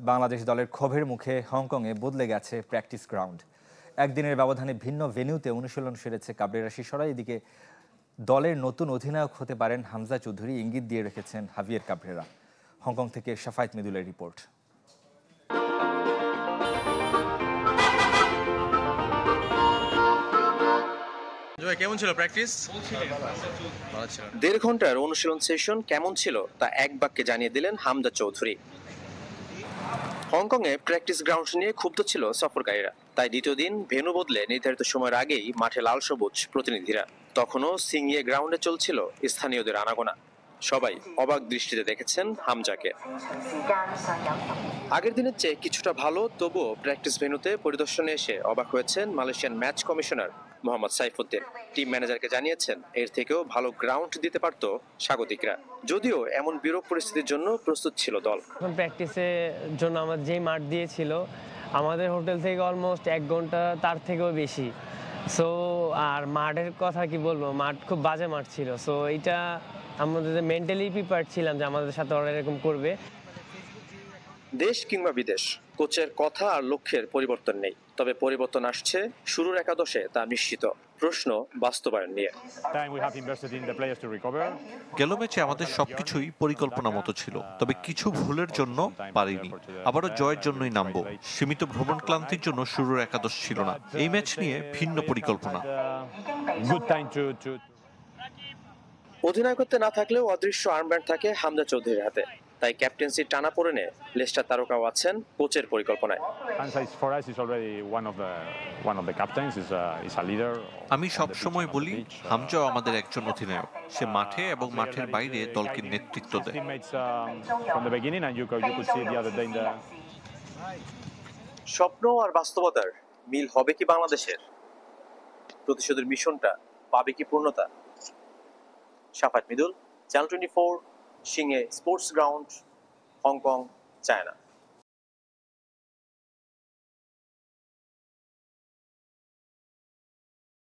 বাংলাদেশ দলের ক্ষোভের মুখে হংকংয়ে বদলে গেছে প্র্যাকটিস গ্রাউন্ড। একদিনের ব্যবধানে ভিন্ন ভেন্যুতে অনুশীলন সেরেছে কাবরেরা শিশুরা। এদিকে দলের নতুন অধিনায়ক হতে পারেন হামজা চৌধুরী ইঙ্গিত দিয়ে রেখেছেন হাভিয়ের কাবরেরা। হংকং থেকে শাফায়েত মিদুলের রিপোর্ট। কেমন ছিল প্র্যাকটিস? 1.5 ঘন্টার অনুশীলন সেশন কেমন ছিল তা এক বাক্যে জানিয়ে দিলেন হামজা চৌধুরী। হংকংয়ে প্র্যাকটিস গ্রাউন্ড নিয়ে ক্ষুব্ধ ছিল সফরকারীরা, তাই দ্বিতীয় দিন ভেন্যু বদলে নির্ধারিত সময়ের আগেই মাঠে লাল সবুজ প্রতিনিধিরা। তখনও সিংয়ে গ্রাউন্ডে চলছিল স্থানীয়দের আনাগোনা। সবাই অবাক দৃষ্টিতে দেখেছেন হামজাকে। আগের দিনের চেয়ে কিছুটা ভালো, তবুও প্র্যাকটিস ভেন্যুতে পরিদর্শনে এসে অবাক হয়েছেন Malaysian match commissioner Mohammad Saifuddin. Team ম্যানেজারকে জানিয়েছেন এর থেকেও ভালো গ্রাউন্ড দিতে পারত স্বাগতিকরা, যদিও এমন বিরূপ পরিস্থিতির জন্য প্রস্তুত ছিল দল। প্র্যাকটিসের জন্য আমাদের যেই মাঠ দিয়েছিল আমাদের হোটেল থেকে অলমোস্ট 1 ঘন্টা তার থেকেও বেশি। সো আর মাঠের কথা কি বলবো, মাঠ খুব বাজে মাঠ ছিল। সো এটা আমাদের মেন্টালি প্রিপেয়ার্ড ছিলাম যে আমাদের সাথে ওরা এরকম করবে। দেশ কিংবা বিদেশ, কোচের কথা আর লক্ষ্যের পরিবর্তন নেই, তবে পরিবর্তন আসছে শুরুর একাদশে তা নিশ্চিত। প্রশ্ন বাস্তবায়ন নিয়ে। গেল ম্যাচে আমাদের সবকিছুই পরিকল্পনা মতো ছিল, তবে কিছু ভুলের জন্য পারিনি। আবারও জয়ের জন্যই নামবো। সীমিত ভ্রমণ ক্লান্তির জন্য শুরুর একাদশ ছিল না। এই ম্যাচ নিয়ে ভিন্ন পরিকল্পনা। অধিনায়কত্বে না থাকলেও অদৃশ্য আর্মব্যান্ড থাকে হামজা চৌধুরীর হাতে, তাই ক্যাপ্টেন্সির টানা পড়েনে লেস্টার তারকাও আছেন কোচের পরিকল্পনায়। আমি সব সময় বলি, হামজাও আমাদের একজন অধিনায়ক। সে মাঠে এবং মাঠের বাইরে দলকে নেতৃত্ব দেয়। স্বপ্ন আর বাস্তবতার মিল হবে কি বাংলাদেশের? প্রতিশোধের মিশনটা পাবে কি পূর্ণতা? শাফায়েত মিদুল, চ্যানেল 24, সিংয়ে স্পোর্টস গ্রাউন্ড, হংকং, চায়না।